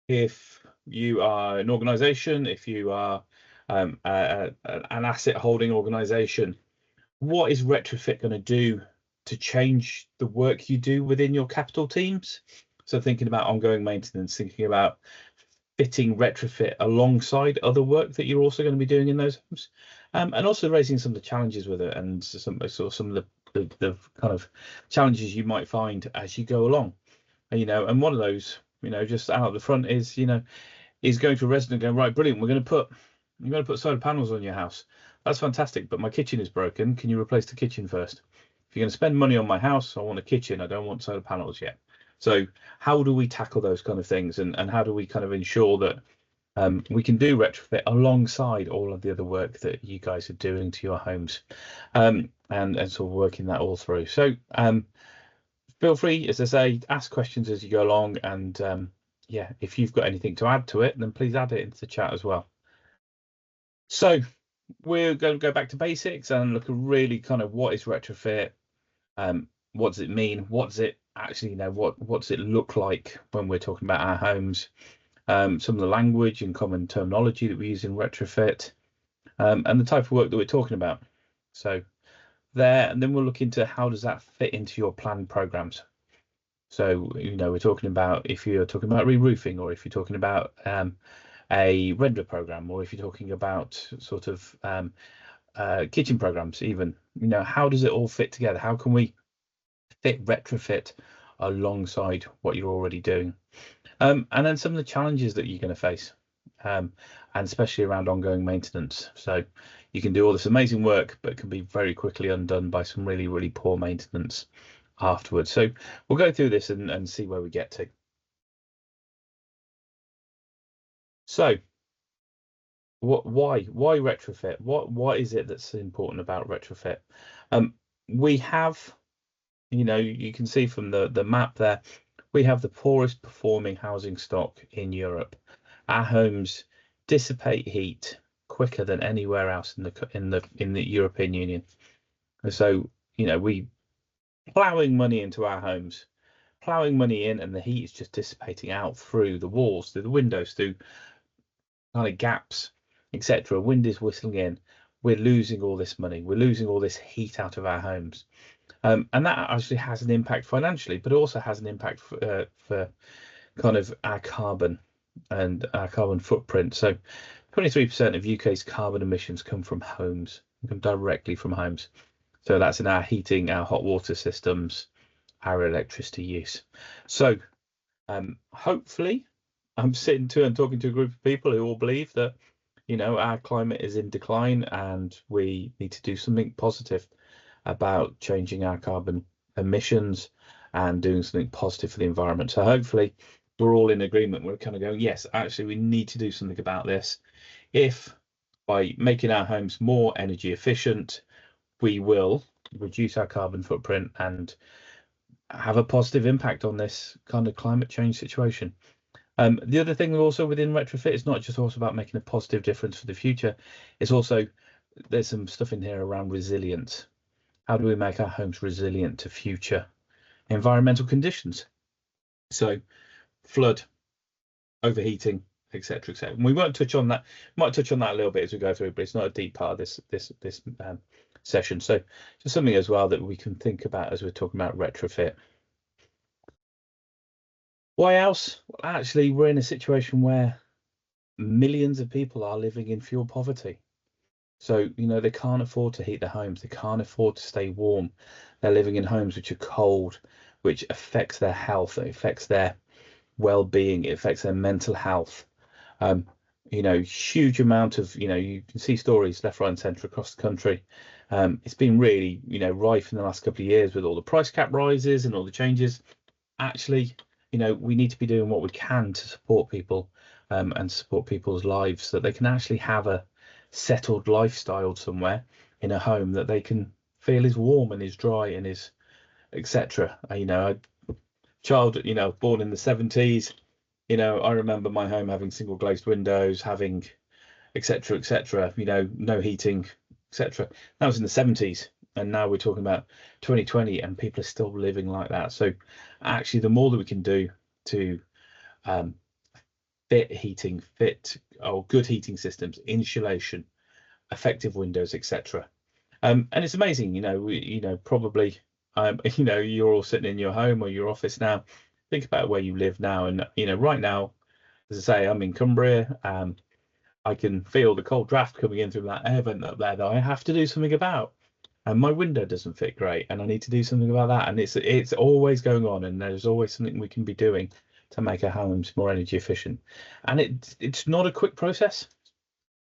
if you are an organization, if you are an asset holding organization, what is Retrofit going to do to change the work you do within your capital teams? So thinking about ongoing maintenance, thinking about fitting Retrofit alongside other work that you're also going to be doing in those homes, and also raising some of the challenges with it, and some of the kind of challenges you might find as you go along. And one of those, just out the front is, is going to a resident going, right, brilliant, you're going to put solar panels on your house. That's fantastic, but my kitchen is broken. Can you replace the kitchen first? If you're going to spend money on my house, I want a kitchen. I don't want solar panels yet. So how do we tackle those kind of things, and how do we kind of ensure that we can do Retrofit alongside all of the other work that you guys are doing to your homes, and sort of working that all through. So feel free, as I say, ask questions as you go along, and yeah, if you've got anything to add to it, then please add it into the chat as well. So we're going to go back to basics and look at really kind of what is Retrofit, what does it mean, what does it actually, what does it look like when we're talking about our homes, some of the language and common terminology that we use in Retrofit, and the type of work that we're talking about. So there, and then we'll look into how does that fit into your planned programs. So, we're talking about if you're talking about re-roofing, or if you're talking about a render program, or if you're talking about sort of kitchen programs, even, how does it all fit together? How can we fit Retrofit alongside what you're already doing? And then some of the challenges that you're going to face, and especially around ongoing maintenance. So you can do all this amazing work, but it can be very quickly undone by some really, really poor maintenance afterwards. So we'll go through this and see where we get to. So why Retrofit? What is it that's important about Retrofit? We have, you can see from the map there, we have the poorest performing housing stock in Europe. Our homes dissipate heat quicker than anywhere else in the European Union. So, we plowing money into our homes, plowing money in, and the heat is just dissipating out through the walls, through the windows, through kind of gaps, etc. Wind is whistling in. We're losing all this money. We're losing all this heat out of our homes. And that actually has an impact financially, but it also has an impact for kind of our carbon and our carbon footprint. So 23% of UK's carbon emissions come from homes, come directly from homes. So that's in our heating, our hot water systems, our electricity use. So hopefully I'm sitting to and talking to a group of people who all believe that, our climate is in decline and we need to do something positive about changing our carbon emissions and doing something positive for the environment. So hopefully we're all in agreement. We're kind of going, yes, actually we need to do something about this. If by making our homes more energy efficient, we will reduce our carbon footprint and have a positive impact on this kind of climate change situation. The other thing also within Retrofit is not just also about making a positive difference for the future. It's also, there's some stuff in here around resilience. How do we make our homes resilient to future environmental conditions? So flood, overheating, etc., etc. And we won't touch on that. Might touch on that a little bit as we go through, but it's not a deep part of this session. So just something as well that we can think about as we're talking about Retrofit. Why else? Well, actually, we're in a situation where millions of people are living in fuel poverty. So, they can't afford to heat their homes. They can't afford to stay warm. They're living in homes which are cold, which affects their health. It affects their well-being. It affects their mental health. Huge amount of, you can see stories left, right, and centre across the country. It's been really, rife in the last couple of years with all the price cap rises and all the changes. Actually, we need to be doing what we can to support people and support people's lives so that they can actually have a settled lifestyle somewhere in a home that they can feel is warm and is dry and is etc. A child, born in the 70s, I remember my home having single glazed windows, having etc., no heating, etc. That was in the 70s, and now we're talking about 2020 and people are still living like that. So actually the more that we can do to fit heating, good heating systems, insulation, effective windows, etc. And it's amazing, probably, you're all sitting in your home or your office now. Think about where you live now, and right now, as I say, I'm in Cumbria. I can feel the cold draft coming in through that air vent up there that I have to do something about. And my window doesn't fit great, and I need to do something about that. And it's always going on, and there's always something we can be doing to make our homes more energy efficient. And it's not a quick process.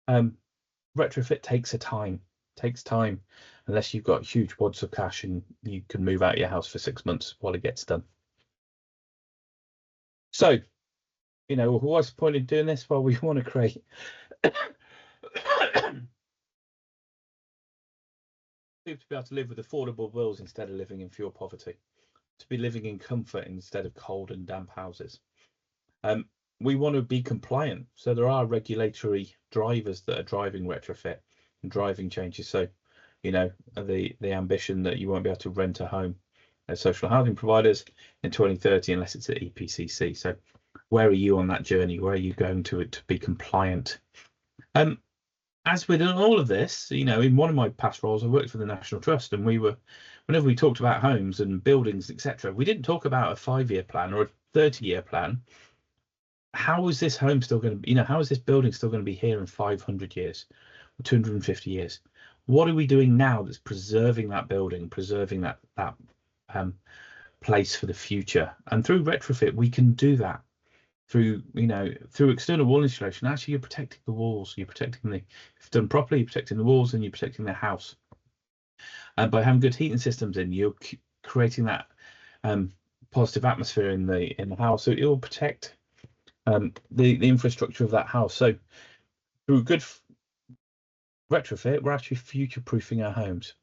Retrofit takes time, unless you've got huge wads of cash and you can move out of your house for 6 months while it gets done. So, what's the point in doing this? Well, we want to create people to be able to live with affordable bills instead of living in fuel poverty, to be living in comfort instead of cold and damp houses. We want to be compliant, so there are regulatory drivers that are driving retrofit and driving changes. So, the ambition that you won't be able to rent a home as social housing providers in 2030 unless it's at EPCC. So, where are you on that journey? Where are you going to be compliant? As with all of this, in one of my past roles, I worked for the National Trust, and whenever we talked about homes and buildings, etc., we didn't talk about a 5-year plan or a 30-year plan. How is this home still going to, how is this building still going to be here in 500 years or 250 years? What are we doing now that's preserving that building, preserving that place for the future? And through retrofit, we can do that. Through external wall insulation, actually you're protecting the walls, you're protecting if done properly, you're protecting the walls, and you're protecting the house. And by having good heating systems in, you're creating that positive atmosphere in the house, so it will protect the infrastructure of that house. So through good retrofit, we're actually future-proofing our homes.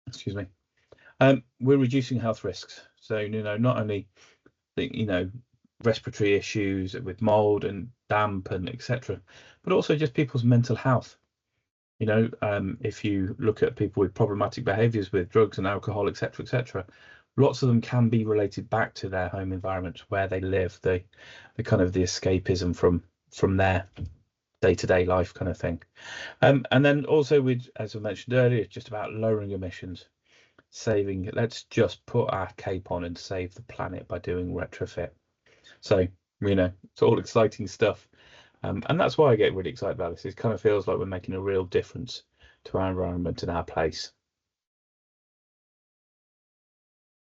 Excuse me. We're reducing health risks. So not only respiratory issues with mold and damp and etc., but also just people's mental health. If you look at people with problematic behaviors with drugs and alcohol, etc., lots of them can be related back to their home environment where they live, the kind of the escapism from their day-to-day life kind of thing. And then also, as I mentioned earlier, it's just about lowering emissions, let's just put our cape on and save the planet by doing retrofit. So, it's all exciting stuff. And that's why I get really excited about this. It kind of feels like we're making a real difference to our environment and our place.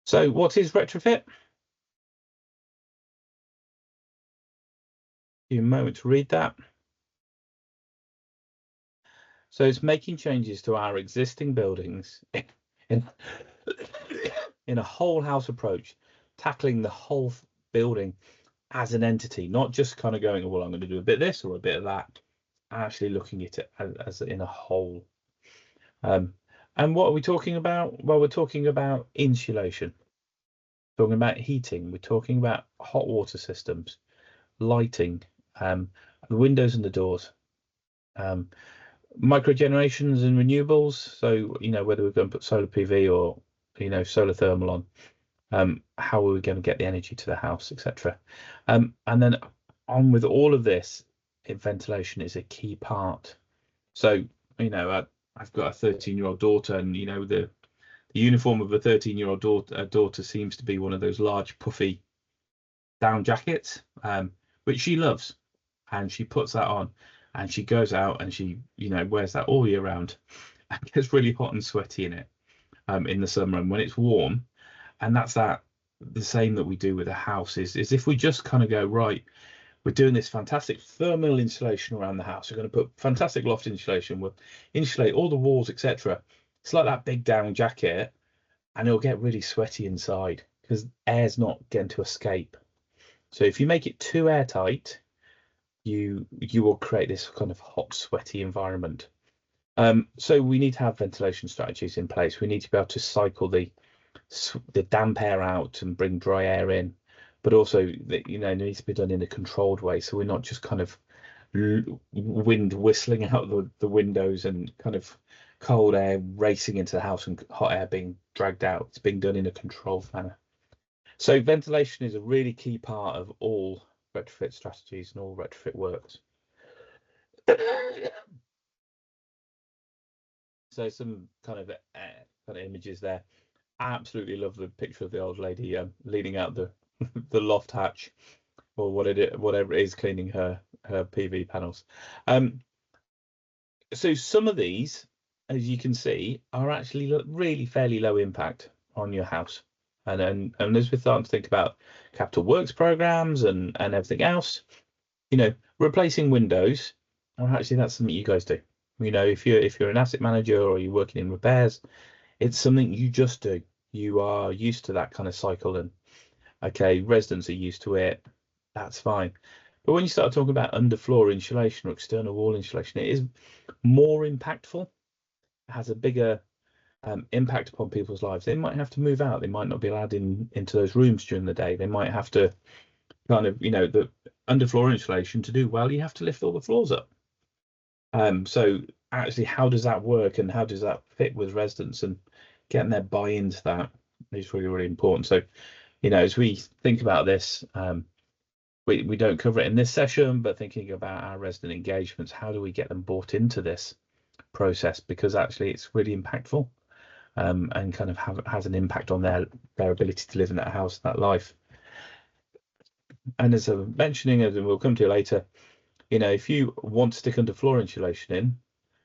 So what is retrofit? A few moments to read that. So it's making changes to our existing buildings in a whole house approach, tackling the whole building as an entity, not just kind of going, well, I'm going to do a bit of this or a bit of that, actually looking at it as in a whole. And what are we talking about? Well, we're talking about insulation, talking about heating, we're talking about hot water systems, lighting, the windows and the doors, microgenerations and renewables. So, whether we're going to put solar PV or, solar thermal on, how are we going to get the energy to the house, etc. And then on with all of this, ventilation is a key part. So, I've got a 13-year-old daughter, and the uniform of a 13-year-old daughter seems to be one of those large puffy down jackets, which she loves, and she puts that on and she goes out and she wears that all year round and gets really hot and sweaty in it in the summer and when it's warm. And that's the same that we do with a house is if we just kind of go, right, we're doing this fantastic thermal insulation around the house, we're going to put fantastic loft insulation, we'll insulate all the walls, etc. It's like that big down jacket, and it'll get really sweaty inside because air's not getting to escape. So if you make it too airtight, you will create this kind of hot, sweaty environment. So we need to have ventilation strategies in place. We need to be able to cycle the damp air out and bring dry air in, but also it needs to be done in a controlled way, so we're not just kind of wind whistling out the windows and kind of cold air racing into the house and hot air being dragged out. It's being done in a controlled manner. So ventilation is a really key part of all retrofit strategies and all retrofit works. So some kind of images there. Absolutely love the picture of the old lady leaning out the the loft hatch, or whatever it is, cleaning her PV panels. So some of these, as you can see, are actually really fairly low impact on your house. And as we're starting to think about capital works programs and everything else, replacing windows, well, actually that's something you guys do. If you're an asset manager or you're working in repairs, it's something you just do. You are used to that kind of cycle, and okay, residents are used to it. That's fine. But when you start talking about underfloor insulation or external wall insulation, it is more impactful. It has a bigger impact upon people's lives. They might have to move out. They might not be allowed into those rooms during the day. They might have to kind of, the underfloor insulation, to do well, you have to lift all the floors up. So actually, how does that work, and how does that fit with residents, and getting their buy-in to that is really, really important. So, as we think about this, we don't cover it in this session, but thinking about our resident engagements, how do we get them bought into this process? Because actually it's really impactful, and kind of has an impact on their ability to live in that house, that life. And as I'm mentioning, and we'll come to later, if you want to stick underfloor insulation in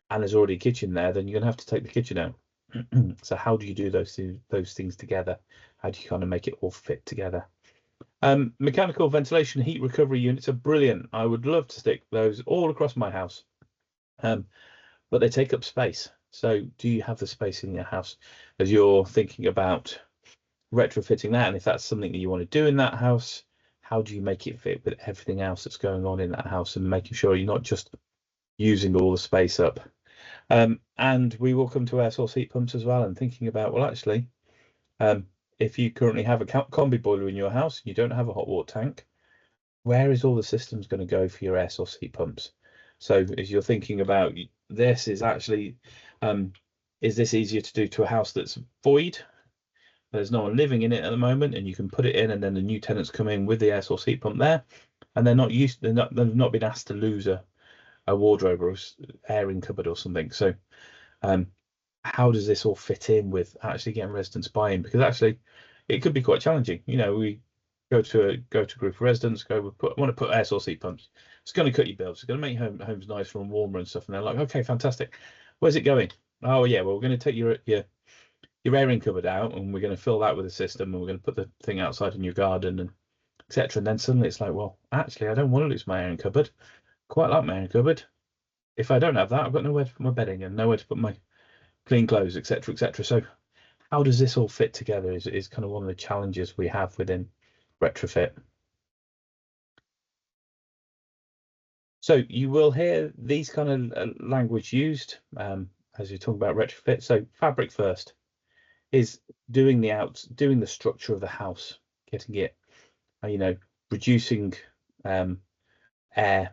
and there's already a kitchen there, then you're going to have to take the kitchen out. So how do you do those things together? How do you kind of make it all fit together? Mechanical ventilation heat recovery units are brilliant. I would love to stick those all across my house, but they take up space. So do you have the space in your house as you're thinking about retrofitting that? And if that's something that you want to do in that house, how do you make it fit with everything else that's going on in that house, and making sure you're not just using all the space up? And we will come to air source heat pumps as well, and thinking about, well, actually, if you currently have a combi boiler in your house, you don't have a hot water tank, where is all the systems going to go for your air source heat pumps? So as you're thinking about this, is actually, is this easier to do to a house that's void? There's no one living in it at the moment, and you can put it in, and then the new tenants come in with the air source heat pump there, and they've not been asked to lose a wardrobe or airing cupboard or something. So how does this all fit in with actually getting residents buy-in? Because actually it could be quite challenging. We go to a group of residents, want to put air source heat pumps. It's going to cut your bills. It's going to make homes nicer and warmer and stuff. And they're like, okay, fantastic. Where's it going? Oh yeah, well, we're going to take your airing cupboard out, and we're going to fill that with a system, and we're going to put the thing outside in your garden, and etc. And then suddenly it's like, well, actually, I don't want to lose my airing cupboard. Quite like my airing cupboard. If I don't have that, I've got nowhere to put my bedding and nowhere to put my clean clothes, etc., etc. So how does this all fit together is kind of one of the challenges we have within retrofit. So you will hear these kind of language used as you talk about retrofit. So fabric first is doing the structure of the house, getting it, reducing air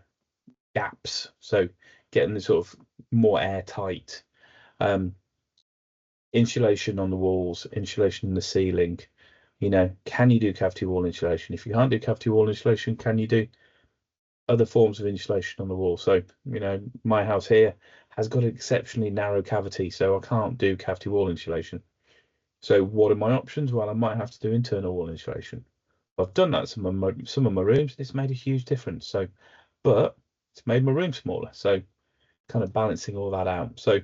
gaps, so getting the sort of more airtight. Insulation on the walls, insulation in the ceiling. Can you do cavity wall insulation? If you can't do cavity wall insulation, can you do other forms of insulation on the wall? So, my house here has got an exceptionally narrow cavity, so I can't do cavity wall insulation. So what are my options? Well, I might have to do internal wall insulation. I've done that some of my rooms. It's made a huge difference. So, but it's made my room smaller. So kind of balancing all that out. So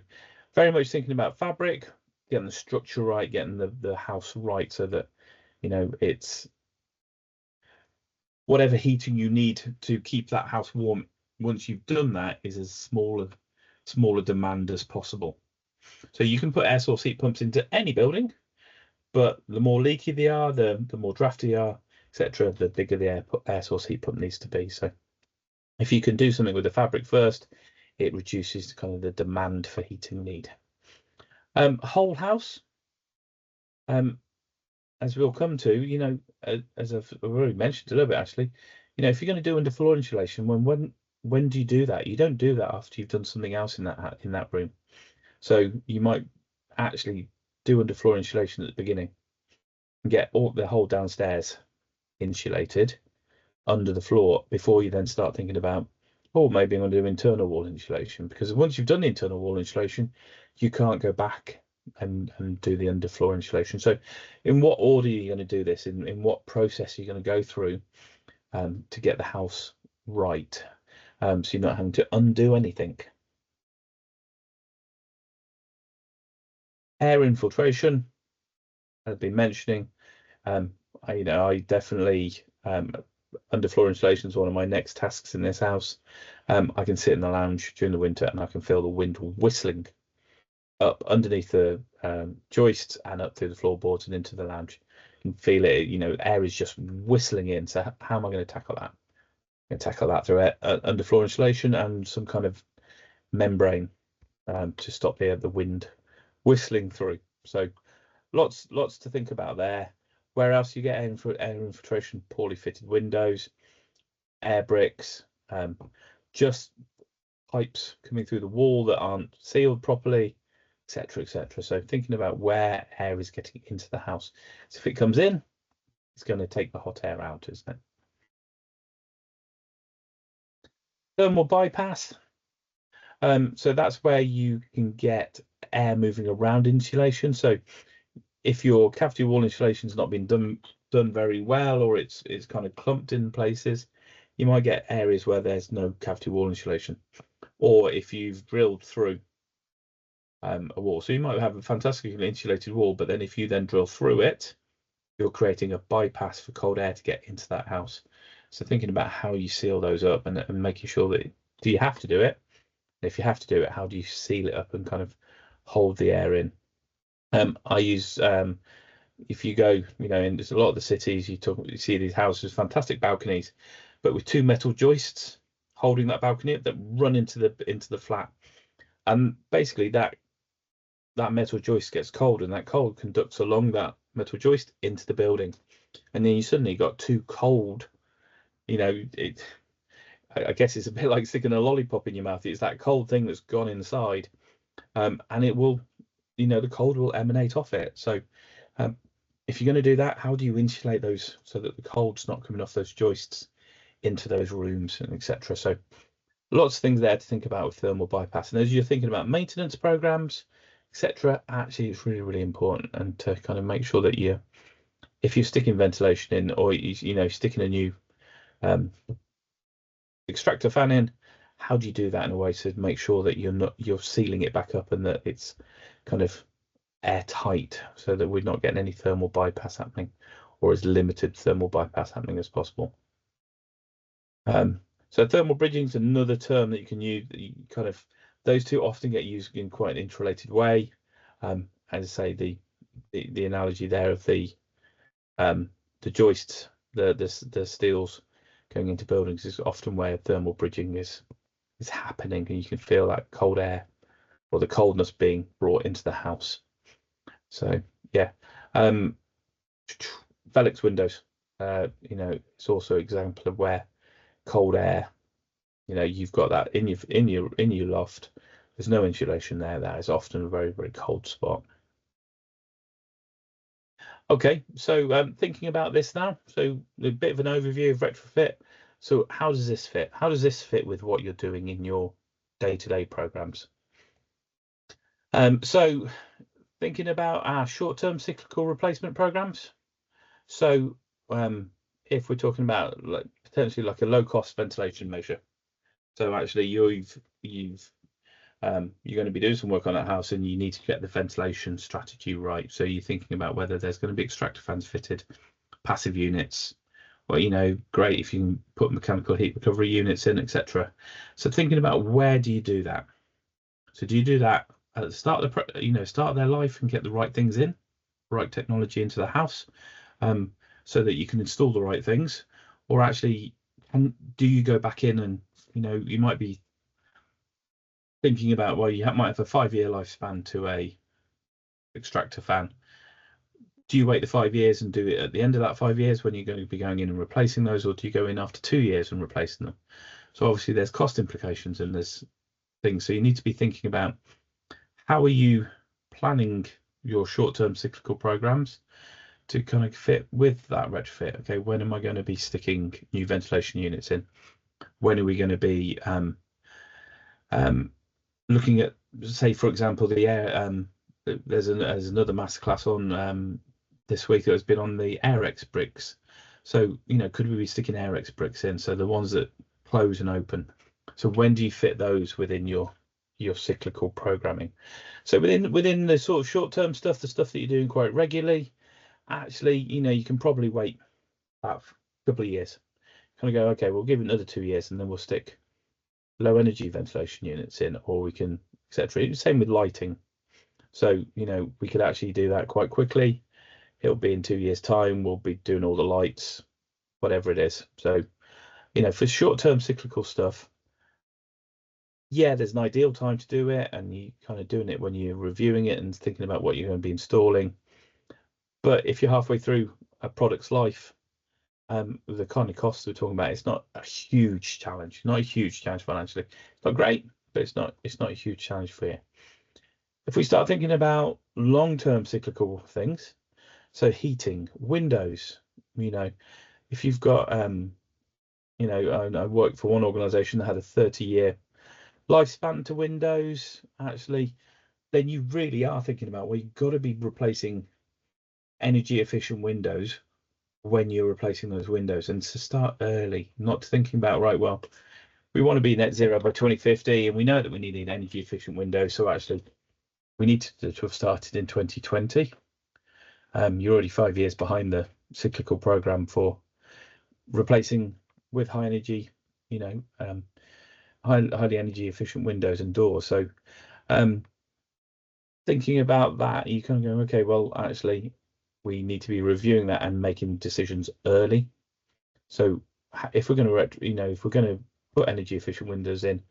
very much thinking about fabric, getting the structure right, getting the house right, so that it's whatever heating you need to keep that house warm. Once you've done that, is as smaller demand as possible. So you can put air source heat pumps into any building, but the more leaky they are, the more drafty they are, etc., the bigger the air source heat pump needs to be. So if you can do something with the fabric first, it reduces kind of the demand for heating need. Whole house, as we'll come to, as I've already mentioned a little bit, actually, if you're going to do underfloor insulation, when do you do that? You don't do that after you've done something else in that room. So you might actually do underfloor insulation at the beginning and get all the whole downstairs insulated, under the floor before you then start thinking about, oh, maybe I'm going to do internal wall insulation, because once you've done the internal wall insulation, you can't go back and do the underfloor insulation. So in what order are you going to do this? In what process are you going to go through to get the house right? So you're not having to undo anything. Air infiltration, I've been mentioning. I definitely underfloor insulation is one of my next tasks in this house. I can sit in the lounge during the winter and I can feel the wind whistling up underneath the joists and up through the floorboards and into the lounge. You can feel it, air is just whistling in. So how am I going to tackle that? I'm going to tackle that through underfloor insulation and some kind of membrane to stop the wind whistling through. So lots to think about there. Where else you get air infiltration? Poorly fitted windows, air bricks, just pipes coming through the wall that aren't sealed properly, etc., etc. So thinking about where air is getting into the house. So if it comes in, it's going to take the hot air out, isn't it? Thermal bypass. So that's where you can get air moving around insulation. So if your cavity wall insulation has not been done very well, or it's kind of clumped in places, you might get areas where there's no cavity wall insulation. Or if you've drilled through a wall, so you might have a fantastically insulated wall, but then if you then drill through it, you're creating a bypass for cold air to get into that house. So thinking about how you seal those up and making sure that, do you have to do it? And if you have to do it, how do you seal it up and kind of hold the air in? I use if you go, in there's a lot of the cities, you see these houses, fantastic balconies, but with two metal joists holding that balcony up that run into the flat, and basically that metal joist gets cold, and that cold conducts along that metal joist into the building, and then you suddenly got too cold. I guess it's a bit like sticking a lollipop in your mouth. It's that cold thing that's gone inside, and it will, the cold will emanate off it. So if you're going to do that, how do you insulate those so that the cold's not coming off those joists into those rooms, and etc. So lots of things there to think about with thermal bypass. And as you're thinking about maintenance programs, etc., actually it's really, really important, and to kind of make sure that if you're sticking ventilation in, or sticking a new extractor fan in, how do you do that in a way to make sure that you're sealing it back up and that it's kind of airtight, so that we're not getting any thermal bypass happening, or as limited thermal bypass happening as possible. So thermal bridging is another term that you can use. Those two often get used in quite an interrelated way. As I say, the analogy there of the joists, the steels going into buildings is often where thermal bridging is happening, and you can feel that cold air or the coldness being brought into the house. So yeah, Velux windows, it's also an example of where cold air, you've got that in your loft, there's no insulation there, that is often a very, very cold spot. Okay, so thinking about this now, so a bit of an overview of retrofit. So how does this fit? How does this fit with what you're doing in your day-to-day programs? So thinking about our short-term cyclical replacement programs. So if we're talking about potentially like a low-cost ventilation measure, so actually you're going to be doing some work on that house, and you need to get the ventilation strategy right. So you're thinking about whether there's going to be extractor fans fitted, passive units, or great if you can put mechanical heat recovery units in, etc. So thinking about, where do you do that? So do you do that at the start of start of their life and get the right things in, right technology into the house, so that you can install the right things, or actually do you go back in and you might be thinking about, well, you might have a 5-year lifespan to a extractor fan. Do you wait the 5 years and do it at the end of that 5 years when you're going to be going in and replacing those, or do you go in after 2 years and replacing them? So obviously there's cost implications and there's things. So you need to be thinking about, how are you planning your short-term cyclical programs to kind of fit with that retrofit. Okay, when am I going to be sticking new ventilation units in? When are we going to be looking at, say, for example, the air? There's another masterclass on this week that has been on the AirX bricks. So, could we be sticking AirX bricks in? So the ones that close and open. So when do you fit those within your cyclical programming? So within the sort of short-term stuff, the stuff that you're doing quite regularly, actually, you can probably wait about a couple of years. Kind of go, okay, we'll give it another 2 years, and then we'll stick low energy ventilation units in, or we can, etc. Same with lighting. So, we could actually do that quite quickly. It'll be in 2 years' time. We'll be doing all the lights, whatever it is. So, for short-term cyclical stuff, yeah, there's an ideal time to do it, and you kind of doing it when you're reviewing it and thinking about what you're going to be installing. But if you're halfway through a product's life, the kind of costs we're talking about, it's not a huge challenge, not a huge challenge financially. It's not great, but it's not a huge challenge for you. If we start thinking about long-term cyclical things, so heating, windows, if you've got, I worked for one organization that had a 30-year lifespan to windows, actually, then you really are thinking about, well, you've got to be replacing energy efficient windows when you're replacing those windows, and to start early, not thinking about, right, well, we want to be net zero by 2050, and we know that we need energy efficient windows, so actually we need to have started in 2020. You're already 5 years behind the cyclical program for replacing with high energy, highly energy efficient windows and doors. So thinking about that, you kind of go, okay, well, actually we need to be reviewing that and making decisions early. So if we're going to put energy efficient windows in,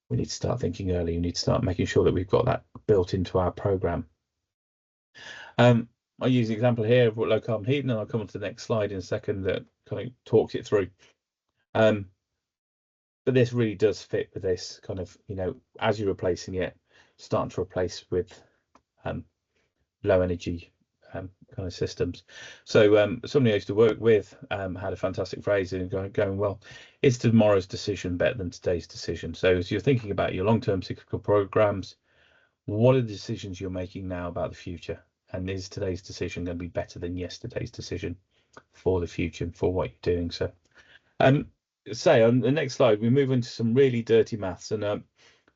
we need to start thinking early. We need to start making sure that we've got that built into our program. I use the example here of low carbon heating, and I'll come on to the next slide in a second that kind of talks it through. But this really does fit with this kind of, as you're replacing it, starting to replace with low energy kind of systems. So somebody I used to work with had a fantastic phrase and going, well, is tomorrow's decision better than today's decision? So as you're thinking about your long-term cyclical programs, what are the decisions you're making now about the future? And is today's decision going to be better than yesterday's decision for the future and for what you're doing? So say on the next slide, we move into some really dirty maths, and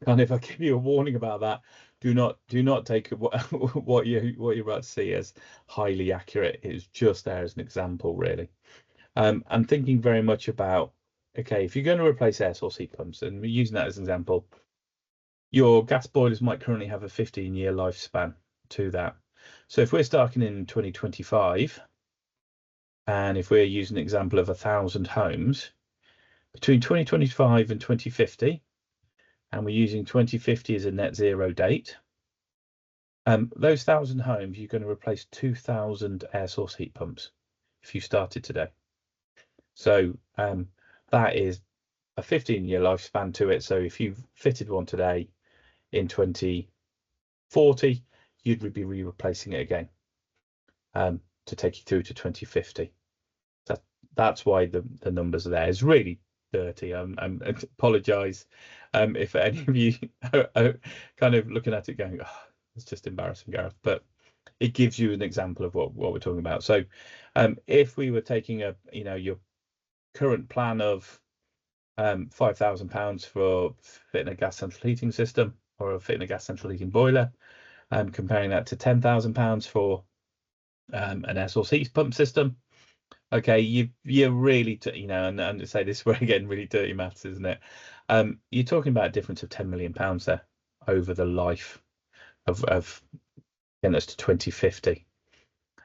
kind of, I give you a warning about that. Do not take what you're about to see as highly accurate. It's just there as an example, really. I'm thinking very much about, okay, if you're going to replace air source heat pumps, and we're using that as an example, your gas boilers might currently have a 15-year lifespan to that. So if we're starting in 2025, and if we're using an example of 1,000 homes, between 2025 and 2050, and we're using 2050 as a net zero date, those 1,000 homes, you're going to replace 2,000 air source heat pumps if you started today. So that is a 15-year lifespan to it. So if you've fitted one today in 2040, you'd be replacing it again to take you through to 2050. That's why the numbers are there. It's really dirty. I apologize if any of you are kind of looking at it going, oh, it's just embarrassing, Gareth, but it gives you an example of what we're talking about. So if we were taking your current plan of £5,000 for fitting a gas central heating system or fitting a gas central heating boiler, comparing that to £10,000 for an air source heat pump system, okay, you're really, and to say this, we're again really dirty maths, isn't it? You're talking about a difference of £10 million there over the life of getting us to 2050.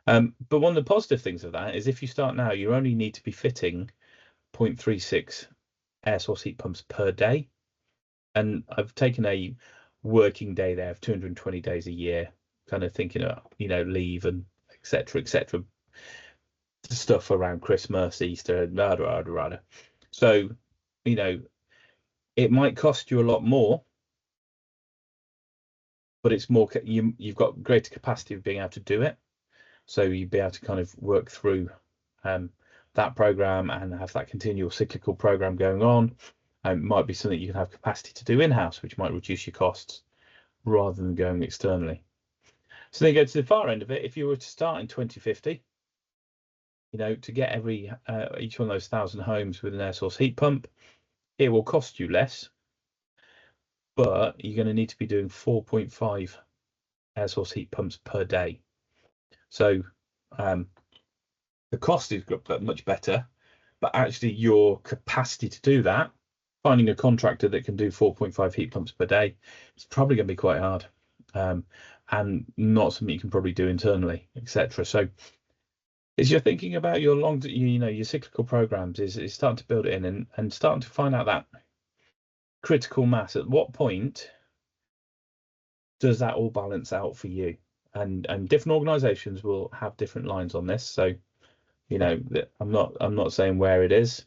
But one of the positive things of that is if you start now, you only need to be fitting 0.36 air source heat pumps per day. And I've taken a working day there of 220 days a year, kind of thinking of, leave and etc. Stuff around Christmas, Easter, rada. So, it might cost you a lot more, but it's more, you've got greater capacity of being able to do it. So you'd be able to kind of work through that program and have that continual cyclical program going on. It might be something you can have capacity to do in-house, which might reduce your costs rather than going externally. So then you go to the far end of it. If you were to start in 2050, to get each one of those 1,000 homes with an air source heat pump, it will cost you less, but you're going to need to be doing 4.5 air source heat pumps per day. So the cost is much better, but actually your capacity to do that, finding a contractor that can do 4.5 heat pumps per day, it's probably going to be quite hard, and not something you can probably do internally, etc. So as you're thinking about your your cyclical programs, is starting to build it in and starting to find out that critical mass. At what point does that all balance out for you? And different organizations will have different lines on this. So, I'm not saying where it is,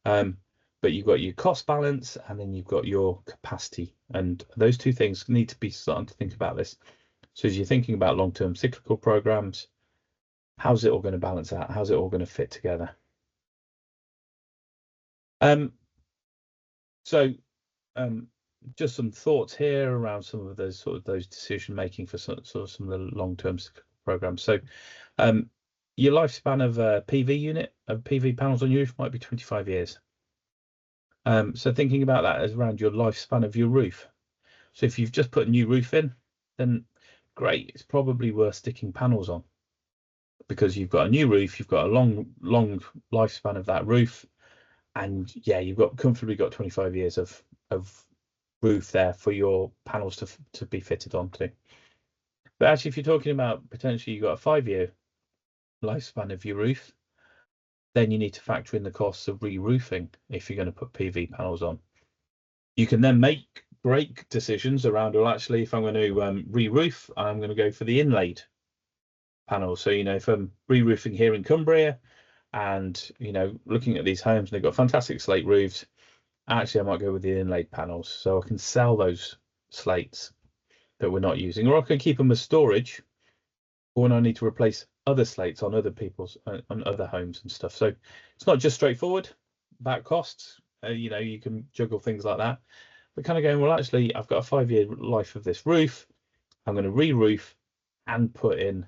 but you've got your cost balance and then you've got your capacity, and those two things need to be starting to think about this. So as you're thinking about long-term cyclical programs, how's it all going to balance out? How's it all going to fit together? Just some thoughts here around some of those decision making for some of the long-term programs. So your lifespan of a PV unit, of PV panels on your roof, might be 25 years. So thinking about that as around your lifespan of your roof. So if you've just put a new roof in, then great, it's probably worth sticking panels on, because you've got a new roof, you've got a long lifespan of that roof, and yeah, you've comfortably got 25 years of roof there for your panels to be fitted onto. But actually, if you're talking about potentially you've got a 5-year lifespan of your roof, then you need to factor in the costs of re-roofing if you're going to put PV panels on. You can then make great decisions around, well, actually, if I'm going to re-roof, I'm going to go for the inlaid panels. So, if I'm re-roofing here in Cumbria and, looking at these homes, and they've got fantastic slate roofs, actually, I might go with the inlaid panels. So I can sell those slates that we're not using, or I can keep them as storage when I need to replace other slates on other people's, on other homes and stuff. So it's not just straightforward about costs. You can juggle things like that. But kind of going, well, actually, I've got a 5-year life of this roof. I'm going to re-roof and put in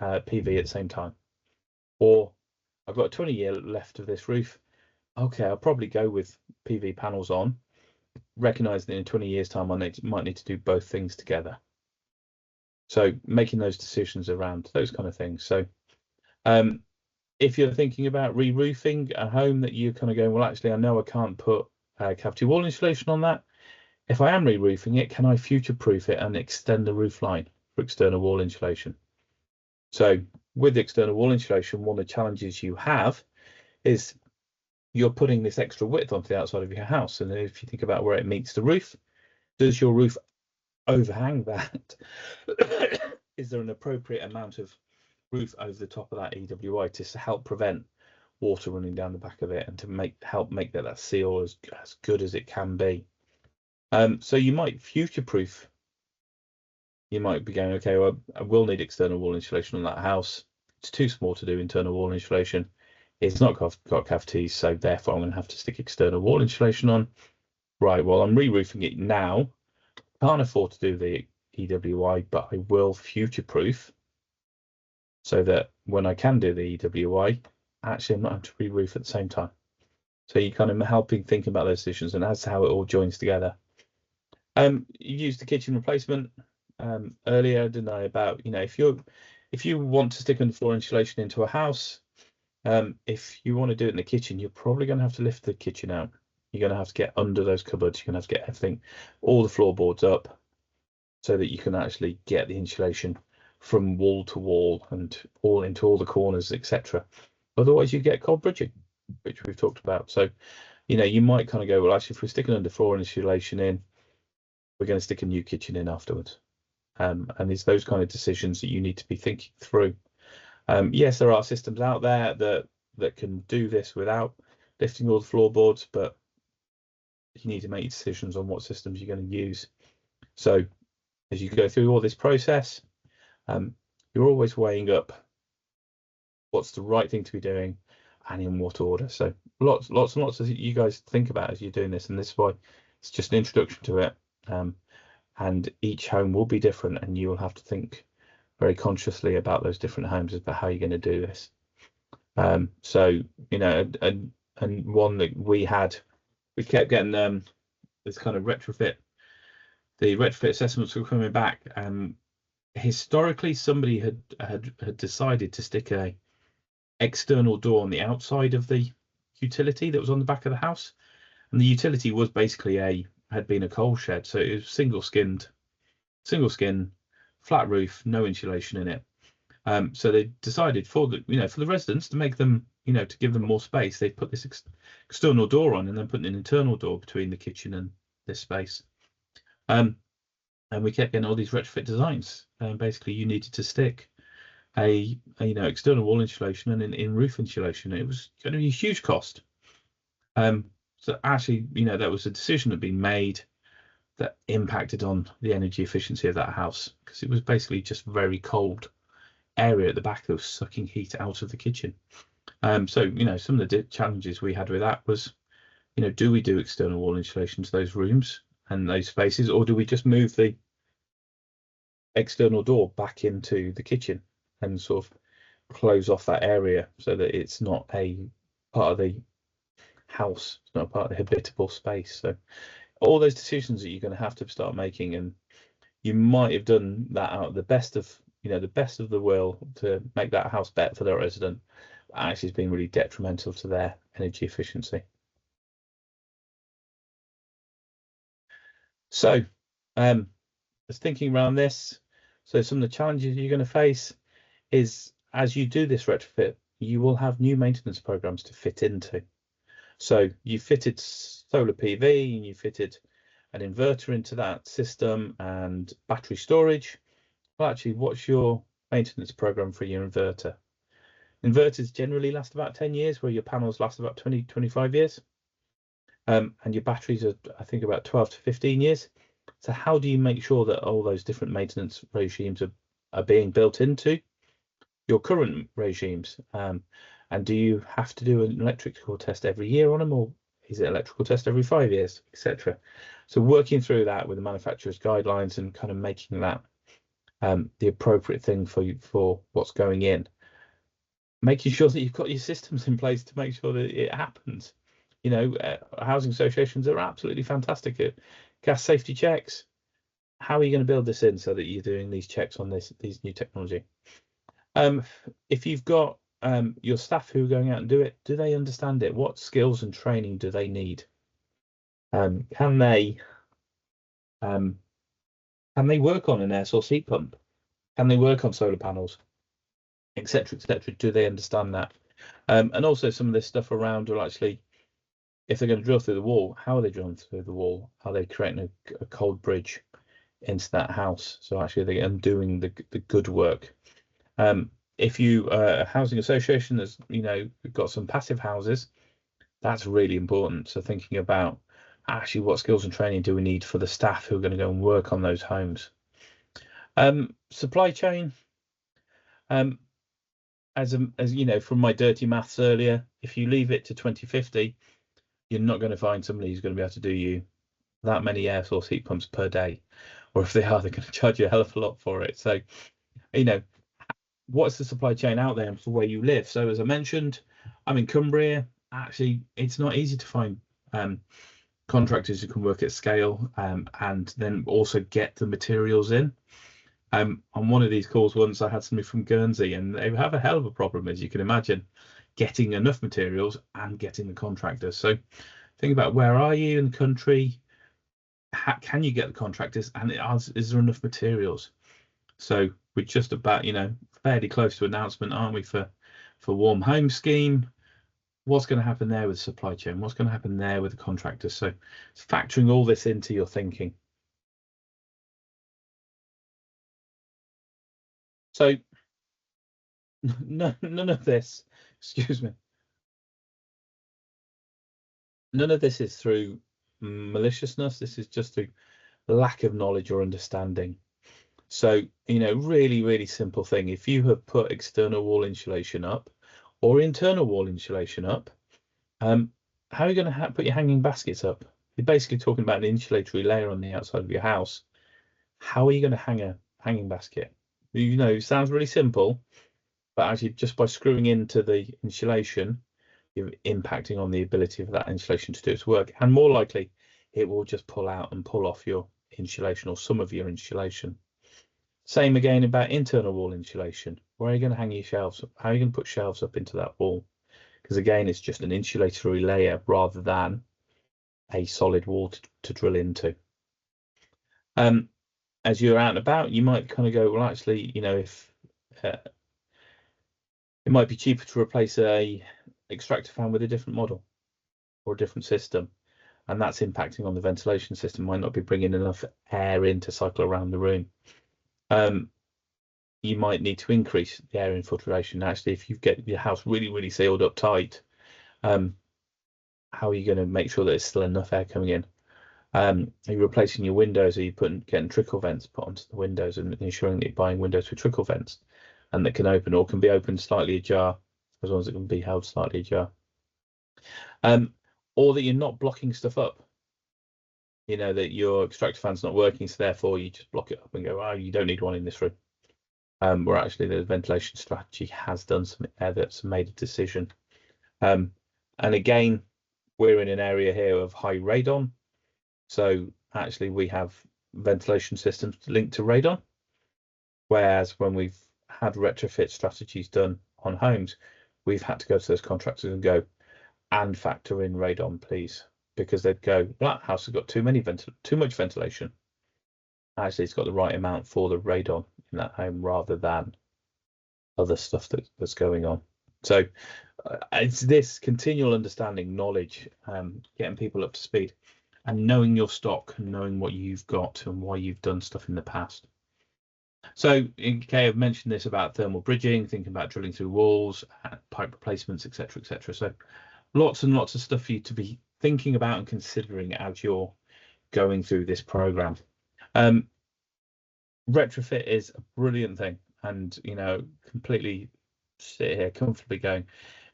PV at the same time. Or I've got a 20-year left of this roof. Okay, I'll probably go with PV panels on, recognizing that in 20 years' time, I might need to do both things together. So making those decisions around those kind of things. So if you're thinking about re-roofing a home that you're kind of going, well, actually, I know I can't put cavity wall insulation on that. If I am re-roofing it, can I future-proof it and extend the roof line for external wall insulation? So with external wall insulation, one of the challenges you have is you're putting this extra width onto the outside of your house. And if you think about where it meets the roof, does your roof overhang that? Is there an appropriate amount of roof over the top of that EWI to help prevent water running down the back of it, and to help make that seal as good as it can be? So you might future-proof. You might be going, okay, well, I will need external wall insulation on that house. It's too small to do internal wall insulation. It's not got cavities, so therefore I'm going to have to stick external wall insulation on. Right, well, I'm re-roofing it now. Can't afford to do the EWI, but I will future-proof so that when I can do the EWI, actually I'm not having to re-roof at the same time. So you're kind of helping think about those decisions, and that's how it all joins together. You used the kitchen replacement earlier, didn't I? About, if you want to stick underfloor insulation into a house, if you want to do it in the kitchen, you're probably going to have to lift the kitchen out. You're going to have to get under those cupboards. You're going to have to get everything, all the floorboards up, so that you can actually get the insulation from wall to wall and all into all the corners, etc. Otherwise, you get cold bridging, which we've talked about. So, you might kind of go, well, actually, if we're sticking underfloor insulation in, we're going to stick a new kitchen in afterwards. And it's those kind of decisions that you need to be thinking through. Yes, there are systems out there that can do this without lifting all the floorboards, but you need to make decisions on what systems you're going to use. So as you go through all this process, you're always weighing up what's the right thing to be doing, and in what order. So lots and lots of you guys think about as you're doing this, and this is why it's just an introduction to it. And each home will be different, and you will have to think very consciously about those different homes about how you're going to do this. So and one that we kept getting this kind of retrofit. The retrofit assessments were coming back, and historically somebody had decided to stick a external door on the outside of the utility that was on the back of the house, and the utility was basically had been a coal shed, so it was single skin, flat roof, no insulation in it. So they decided for the residents to make them, to give them more space, they put this external door on and then put an internal door between the kitchen and this space. And we kept getting all these retrofit designs, and basically you needed to stick a external wall insulation and in roof insulation. It was going to be a huge cost. So actually, that was a decision that had been made that impacted on the energy efficiency of that house, because it was basically just very cold area at the back that was sucking heat out of the kitchen. So some of the challenges we had with that was, do we do external wall insulation to those rooms and those spaces, or do we just move the external door back into the kitchen and sort of close off that area so that it's not a part of the house, it's not a part of the habitable space? So all those decisions that you're going to have to start making, and you might have done that out of the best of the will to make that house better for their resident, but actually it's been really detrimental to their energy efficiency. So just thinking around this, so some of the challenges you're going to face is, as you do this retrofit, you will have new maintenance programs to fit into. So you fitted solar PV and you fitted an inverter into that system and battery storage. Well, actually, what's your maintenance program for your inverter? Inverters generally last about 10 years, where your panels last about 20-25 years. And your batteries are, I think, about 12 to 15 years. So how do you make sure that all those different maintenance regimes are being built into your current regimes? And do you have to do an electrical test every year on them, or is it electrical test every 5 years, etc.? So working through that with the manufacturer's guidelines and kind of making that the appropriate thing for what's going in, making sure that you've got your systems in place to make sure that it happens. Housing associations are absolutely fantastic at gas safety checks. How are you going to build this in so that you're doing these checks on these new technology? If you've got your staff who are going out and do it, do they understand it? What skills and training do they need? Can they work on an air source heat pump? Can they work on solar panels, etc., etc.? Do they understand that? And also some of this stuff around, well, actually, if they're going to drill through the wall, how are they drilling through the wall? Are they creating a cold bridge into that house? So actually they're undoing the good work. If you a housing association that's got some passive houses, that's really important. So thinking about actually what skills and training do we need for the staff who are going to go and work on those homes. Supply chain, as from my dirty maths earlier, if you leave it to 2050, you're not going to find somebody who's going to be able to do you that many air source heat pumps per day, or if they are, they're going to charge you a hell of a lot for it. So what's the supply chain out there for where you live? So as I mentioned, I'm in Cumbria. Actually, it's not easy to find contractors who can work at scale and then also get the materials in. On one of these calls once, I had somebody from Guernsey, and they have a hell of a problem, as you can imagine, getting enough materials and getting the contractors. So think about, where are you in the country? Can you get the contractors, and is there enough materials? So we're just about fairly close to announcement, aren't we, for Warm Home Scheme? What's going to happen there with supply chain? What's going to happen there with the contractors? So it's factoring all this into your thinking. So none of this, excuse me, none of this is through maliciousness. This is just through lack of knowledge or understanding. So really, really simple thing. If you have put external wall insulation up, or internal wall insulation up, how are you going to put your hanging baskets up? You're basically talking about an insulatory layer on the outside of your house. How are you going to hang a hanging basket? You know, it sounds really simple, but actually just by screwing into the insulation, you're impacting on the ability of that insulation to do its work. And more likely, it will just pull out and pull off your insulation or some of your insulation. Same again about internal wall insulation. Where are you going to hang your shelves? How are you going to put shelves up into that wall? Because again, it's just an insulatory layer rather than a solid wall to drill into. As you're out and about, you might kind of go, well, actually, you know, if it might be cheaper to replace a extractor fan with a different model or a different system, and that's impacting on the ventilation system. Might not be bringing enough air in to cycle around the room. You might need to increase the air infiltration. Actually, if you get your house really, really sealed up tight, how are you going to make sure that there's still enough air coming in? Are you replacing your windows? Are you getting trickle vents put onto the windows and ensuring that you're buying windows with trickle vents and that can open or can be opened slightly ajar, as long as it can be held slightly ajar? Or that you're not blocking stuff up. You know, that your extractor fan's not working, so therefore you just block it up and go, oh, you don't need one in this room. Where actually the ventilation strategy has done some that's made a decision. And again, we're in an area here of high radon. So actually we have ventilation systems linked to radon. Whereas when we've had retrofit strategies done on homes, we've had to go to those contractors and go and factor in radon, please, because they'd go, that house has got too much ventilation. Actually, it's got the right amount for the radon in that home rather than other stuff that's going on. So it's this continual understanding, knowledge, getting people up to speed and knowing your stock and knowing what you've got and why you've done stuff in the past. So, okay, I've mentioned this about thermal bridging, thinking about drilling through walls, pipe replacements, etc., etc. So lots and lots of stuff for you to be thinking about and considering as you're going through this program. Retrofit is a brilliant thing, and you know, completely sit here comfortably going,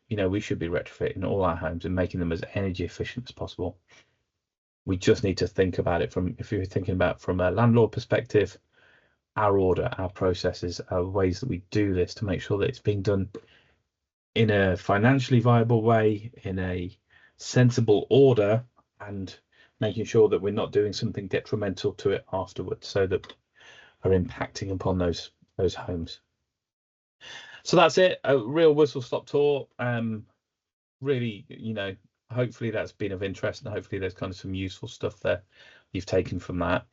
you know, we should be retrofitting all our homes and making them as energy efficient as possible. We just need to think about it from, if you're thinking about from a landlord perspective, our order, our processes, our ways that we do this to make sure that it's being done in a financially viable way, in a sensible order, and making sure that we're not doing something detrimental to it afterwards, so that are impacting upon those homes. So that's it, a real whistle stop tour. Really, you know, hopefully that's been of interest, and hopefully there's kind of some useful stuff there you've taken from that.